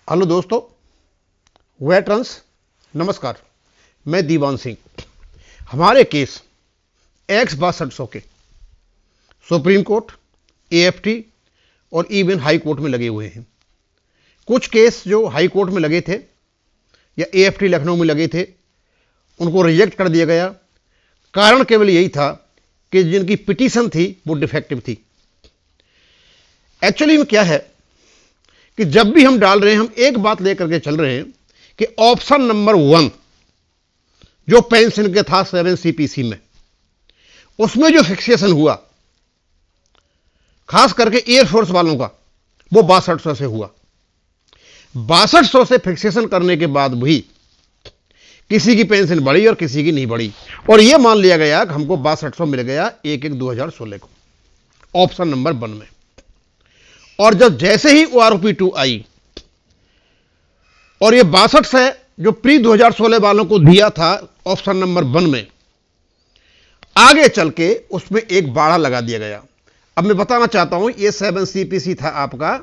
Hello दोस्तों, veterans नमस्कार। मैं दीवान सिंह। हमारे केस एक्स 6200 के सुप्रीम कोर्ट, एएफटी और इवन हाई कोर्ट में लगे हुए हैं। कुछ केस जो हाई कोर्ट में लगे थे या एएफटी लखनऊ में लगे थे उनको रिजेक्ट कर दिया गया। कारण केवल यही था कि जिनकी पिटीशन थी वो डिफेक्टिव थी। एक्चुअली में क्या है कि जब भी हम डाल रहे हैं, हम एक बात लेकर के चल रहे हैं कि ऑप्शन नंबर 1 जो पेंशन के था 7 CPC में, उसमें जो फिक्सेशन हुआ खास करके एयरफोर्स वालों का, वो 6200 से हुआ। 6200 से फिक्सेशन करने के बाद भी किसी की पेंशन बढ़ी और किसी की नहीं बढ़ी, और यह मान लिया गया कि हमको 6200 मिल गया 1/1/2016 को ऑप्शन नंबर 1 में। और जब जैसे ही ORP 2 आई और ये 62 से जो प्री 2016 वालों को दिया था ऑप्शन नंबर 1 में, आगे चल के उसमें एक बाड़ा लगा दिया गया। अब मैं बताना चाहता हूं, ये 7 CPC था आपका।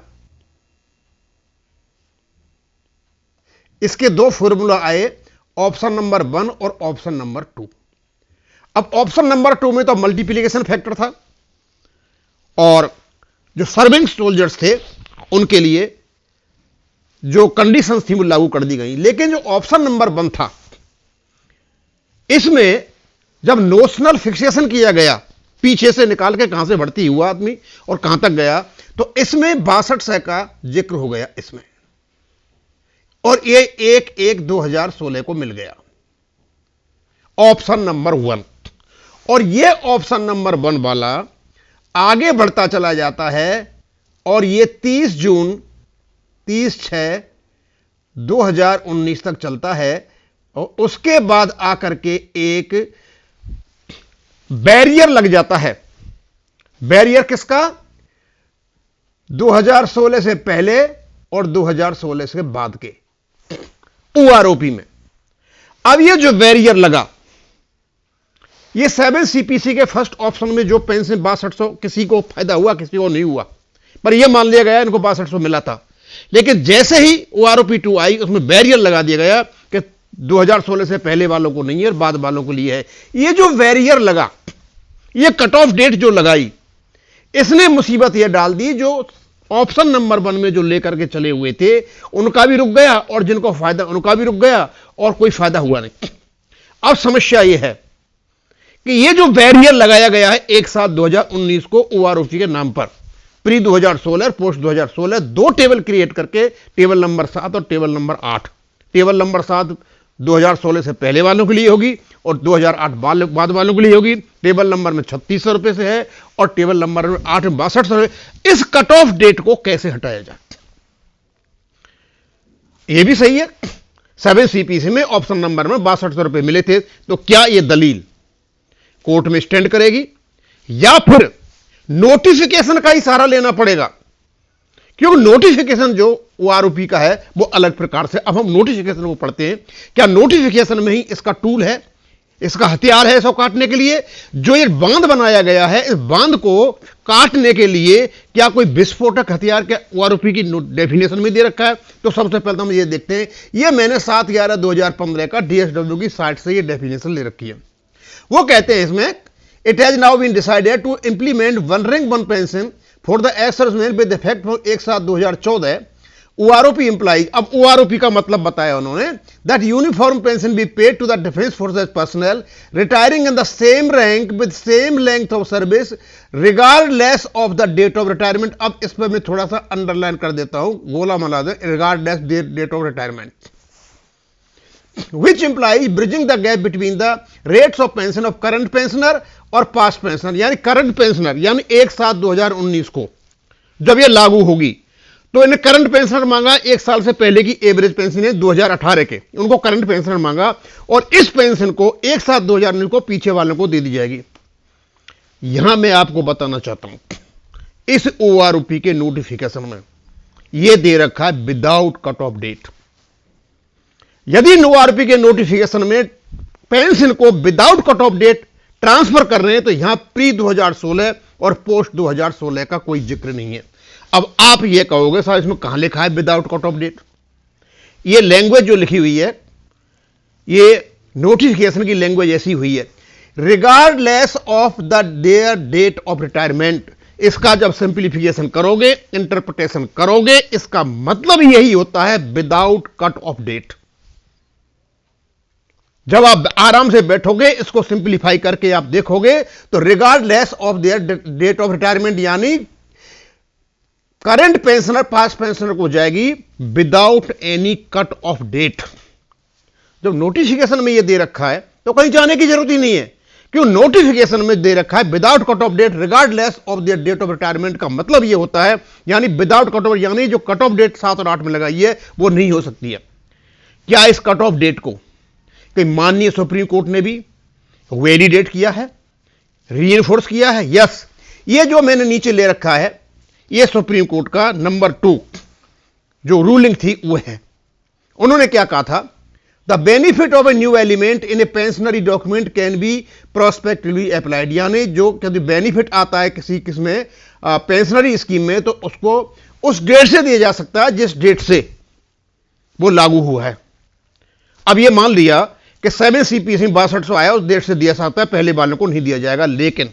इसके दो फॉर्मूला आए, ऑप्शन नंबर 1 और ऑप्शन नंबर 2। अब ऑप्शन नंबर 2 में तो मल्टीप्लिकेशन फैक्टर था और जो सर्विंग सोल्जर्स थे उनके लिए जो कंडीशंस थी वो लागू कर दी गई। लेकिन जो ऑप्शन नंबर 1 था, इसमें जब नोशनल फिक्सेशन किया गया, पीछे से निकाल के कहां से भर्ती हुआ आदमी और कहां तक गया, तो इसमें 6200 का जिक्र हो गया इसमें, और ये 1/1/2016 को मिल गया ऑप्शन नंबर 1। और ये ऑप्शन नंबर 1 वाला आगे बढ़ता चला जाता है और ये 30/6/2019 तक चलता है। और उसके बाद आकर के एक बैरियर लग जाता है। बैरियर किसका? 2016 से पहले और 2016 से बाद के OROP में। अब ये जो बैरियर लगा, ये 7 CPC के फर्स्ट ऑप्शन में जो पेंशन 6200, किसी को फायदा हुआ किसी को नहीं हुआ, पर यह मान लिया गया इनको 6200 मिला था। लेकिन जैसे ही ORP 2 आई, उसमें बैरियर लगा दिया गया कि 2016 से पहले वालों को नहीं है और बाद वालों को लिए है। ये जो बैरियर लगा, ये कट ऑफ डेट जो लगाई, इसने मुसीबत यह डाल दी, जो ऑप्शन नंबर 1 में जो लेकर के चले हुए थे उनका भी रुक गया और जिनको फायदा उनका भी रुक गया और कोई फायदा हुआ नहीं। अब समस्या यह है कि ये जो बैरियर लगाया गया है 1/7/2019 को OROP के नाम पर, प्री 2016 और पोस्ट 2016 दो टेबल क्रिएट करके, टेबल नंबर 7 और टेबल नंबर 8। टेबल नंबर 7 2016 से पहले वालों के लिए होगी और 2008 बाद वालों के लिए होगी। टेबल नंबर में 3600 रुपए से है और टेबल नंबर 8 में 6200। इस कट ऑफ डेट को कैसे हटाया जाए? यह भी सही है, 7 CPC में ऑप्शन नंबर में 6200 रुपए मिले थे, तो क्या यह दलील कोर्ट में स्टैंड करेगी या फिर नोटिफिकेशन का ही सहारा लेना पड़ेगा? क्योंकि नोटिफिकेशन जो ORP का है वो अलग प्रकार से। अब हम नोटिफिकेशन को पढ़ते हैं। क्या नोटिफिकेशन में ही इसका टूल है, इसका हथियार है इसको काटने के लिए? जो ये बांध बनाया गया है, इस बांध को काटने के लिए क्या कोई विस्फोटक हथियार क्या ORP की डेफिनेशन में दे रखा है? तो सबसे पहले हम ये देखते हैं। ये मैंने 7/11/2015 का DSW की साइट से ये डेफिनेशन ले रखी है। वो कहते हैं इसमें, it has now been decided to implement one rank one pension for the ex serviceman with effect from 1/7/2014। ORP implies, अब ORP का मतलब बताया उन्होंने, that uniform pension be paid to the defence forces personnel retiring in the same rank with same length of service regardless of the date of retirement. अब इस पर मैं थोड़ा सा अंडरलाइन कर देता हूं, गोला मला दे, regardless date of retirement, which implies bridging the gap between the rates of pension of current pensioner और past pensioner। यानी करंट पेंशनर, यानी 1/7/2019 को जब ये लागू होगी तो इन्हें करंट पेंशनर मांगा, एक साल से पहले की एवरेज पेंशन है 2018 के, उनको करंट पेंशनर मांगा और इस पेंशन को 1/7/2019 को पीछे वालों को दे दी जाएगी। यहां मैं आपको बताना चाहता हूं, इस ORP के नोटिफिकेशन में यह दे रखा है विदाउट कट ऑफ डेट। यदि ORP के नोटिफिकेशन में पेंशन को without cut off date transfer कर रहे हैं तो यहां प्री 2016 और पोस्ट 2016 का कोई जिक्र नहीं है। अब आप यह कहोगे साहब इसमें कहां लिखा है विदाउट कट ऑफ डेट? ये लैंग्वेज जो लिखी हुई है, ये नोटिफिकेशन की लैंग्वेज ऐसी हुई है, regardless of the their date of retirement. इसका जब सिंप्लीफिकेशन करोगे, इंटरप्रिटेशन करोगे, इसका मतलब यही होता है विदाउट कट ऑफ डेट। जब आप आराम से बैठोगे, इसको सिंप्लीफाई करके आप देखोगे तो regardless of their date of retirement यानी करंट पेंशनर पास्ट पेंशनर को जाएगी without any cut off date. जब नोटिफिकेशन में यह दे रखा है तो कहीं जाने की जरूरत ही नहीं है, क्यों? नोटिफिकेशन में दे रखा है without cut off date, regardless of their date of retirement का मतलब यह होता है यानी विदाउट कट ऑफ, यानी जो कट ऑफ डेट 7 और 8 में लगाई है वो नहीं हो सकती है। क्या इस कट ऑफ डेट को कि माननीय सुप्रीम कोर्ट ने भी वैलिडेट किया है, रीइंफोर्स किया है? यस। ये जो मैंने नीचे ले रखा है ये सुप्रीम कोर्ट का नंबर 2 जो रूलिंग थी वो है। उन्होंने क्या कहा था? The benefit of a new element in A pensionary document can be prospectively applied, यानी जो कभी बेनिफिट आता है किसी किसमें पेंशनरी स्कीम में तो उसको उस डेट से दिया जा सकता है जिस डेट से वो लागू हुआ है। अब ये मान लिया कि 7 CPC 6200 आया, उस डेट से दिया सकता है, पहले वालों को नहीं दिया जाएगा। लेकिन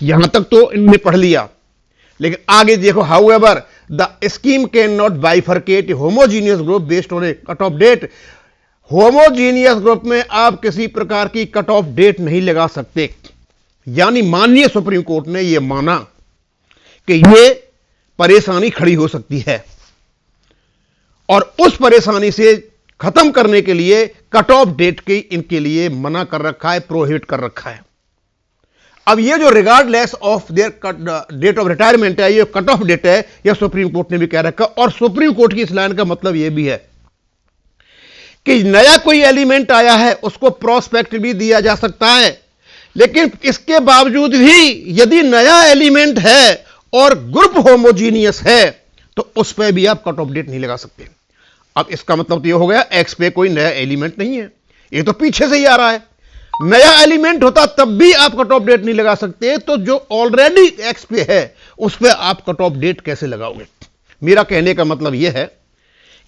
यहां तक तो इनने पढ़ लिया, लेकिन आगे देखो, however the scheme can not bifurcate homogeneous group based on a cut off date. Homogeneous group में आप किसी प्रकार की कट ऑफ डेट नहीं लगा सकते। यानी माननीय सुप्रीम कोर्ट ने यह माना कि यह परेशानी खड़ी हो सकती है और उस परेशानी से खत्म करने के लिए कट ऑफ डेट की इनके लिए मना कर रखा है, प्रोहिबिट कर रखा है। अब ये जो regardless of their date of retirement है, ये कट ऑफ डेट है, यह सुप्रीम कोर्ट ने भी कह रखा। और सुप्रीम कोर्ट की इस लाइन का मतलब यह भी है कि नया कोई एलिमेंट आया है उसको प्रोस्पेक्ट भी दिया जा सकता है, लेकिन इसके बावजूद भी यदि नया एलिमेंट है और ग्रुप होमोजीनियस है तो उस पर भी आप कट ऑफ डेट नहीं लगा सकते। अब इसका मतलब तो यह हो गया एक्स पे कोई नया एलिमेंट नहीं है, ये तो पीछे से ही आ रहा है। नया एलिमेंट होता तब भी आप कट ऑफ डेट नहीं लगा सकते, तो जो ऑलरेडी एक्स पे है उस पर आप कट ऑफ डेट कैसे लगाओगे? मेरा कहने का मतलब यह है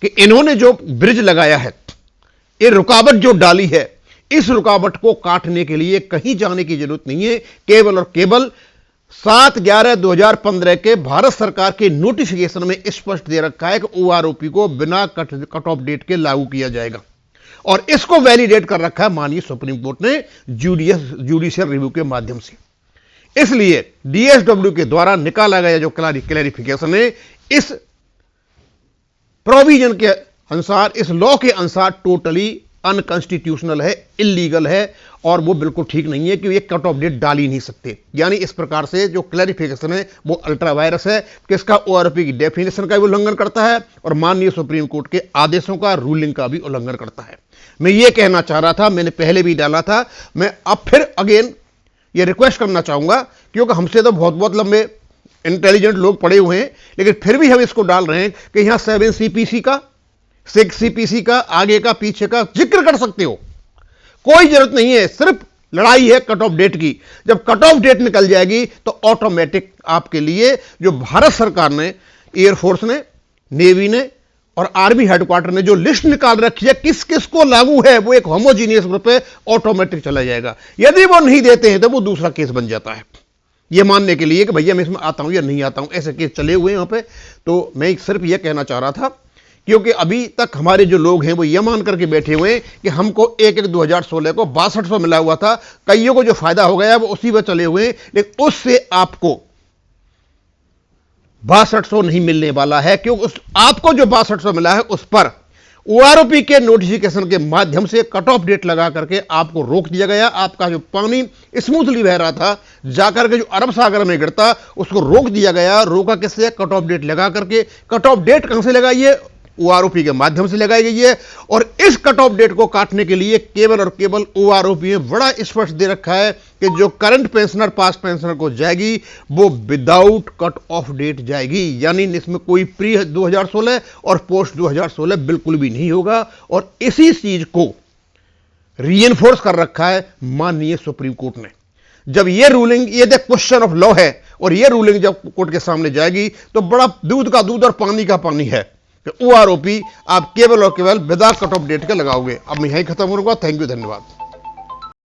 कि इन्होंने जो ब्रिज लगाया है, ये रुकावट जो डाली है, इस रुकावट को काटने के लिए कहीं जाने की जरूरत नहीं है। केवल और केवल 7/11/2015 के भारत सरकार के नोटिफिकेशन में स्पष्ट दे रखा है कि OROP को बिना कट ऑफ डेट के लागू किया जाएगा और इसको वैलिडेट कर रखा है माननीय सुप्रीम कोर्ट ने जुडिशियल रिव्यू के माध्यम से। इसलिए DSW के द्वारा निकाला गया जो क्लैरिफिकेशन है, इस प्रोविजन के अनुसार, इस लॉ के अनुसार टोटली अनकॉन्स्टिट्यूशनल है, इलीगल है और वो बिल्कुल ठीक नहीं है कि ये कट ऑफ डेट डाल ही नहीं सकते। यानी इस प्रकार से जो क्लैरिफिकेशन है वो अल्ट्रा वायरस है, किसका? OROP की डेफिनेशन का भी उल्लंघन करता है और माननीय सुप्रीम कोर्ट के आदेशों का, रूलिंग का भी उल्लंघन करता है। मैं ये कहना चाह रहा था, मैंने पहले भी डाला था, मैं अब फिर अगेन ये रिक्वेस्ट करना चाहूंगा, क्योंकि हमसे तो बहुत बहुत लंबे इंटेलिजेंट लोग पड़े हुए हैं, लेकिन फिर भी हम इसको डाल रहे हैं कि यहां 7 CPC का, 6 CPC का, आगे का पीछे का जिक्र कर सकते हो, कोई जरूरत नहीं है। सिर्फ लड़ाई है कट ऑफ डेट की। जब कट ऑफ डेट निकल जाएगी तो ऑटोमेटिक आपके लिए जो भारत सरकार ने, एयरफोर्स ने, नेवी ने और आर्मी हेडक्वार्टर ने जो लिस्ट निकाल रखी है किस किस को लागू है, वो एक होमोजीनियस ग्रुप पे ऑटोमेटिक चला जाएगा। यदि वो नहीं देते हैं तो वो दूसरा केस बन जाता है, ये मानने के लिए कि भैया मैं इसमें आता हूं या नहीं आता हूं। ऐसे केस चले हुए हैं यहां पे। तो मैं सिर्फ यह कहना चाह रहा था, क्योंकि अभी तक हमारे जो लोग हैं वो यह मान करके बैठे हुए हैं कि हमको 1/1/2016 को 6200 मिला हुआ था, कईयों को जो फायदा हो गया वो उसी पर चले हुए हैं, लेकिन उससे आपको 6200 नहीं मिलने वाला है, क्योंकि उस आपको जो 6200 मिला है उस पर OROP के नोटिफिकेशन के माध्यम से कट ऑफ डेट लगा करके आपको रोक दिया गया। आपका जो पानी स्मूथली बह रहा था जाकर के जो अरब सागर में गिरता उसको रोक दिया गया। रोका किससे? कट ऑफ डेट लगा करके। कट ऑफ डेट कहां से लगाई है? OROP के माध्यम से लगाई गई है और इस कट ऑफ डेट को काटने के लिए केवल और केवल OROP में बड़ा स्पष्ट दे रखा है कि जो करंट पेंशनर पास्ट पेंशनर को जाएगी वो विदाउट कट ऑफ डेट जाएगी, यानी इसमें कोई प्री 2016 और पोस्ट 2016 बिल्कुल भी नहीं होगा। और इसी चीज को रीइंफोर्स कर रखा है माननीय सुप्रीम कोर्ट ने। जब ये रूलिंग, ये क्वेश्चन ऑफ लॉ है और ये रूलिंग जब कोर्ट के सामने जाएगी तो बड़ा दूध का दूध और पानी का पानी है। कि वो आरोपी आप केवल और केवल बिना कट ऑफ डेट के लगाओगे। अब मैं यहीं खत्म करूंगा। थैंक यू, धन्यवाद।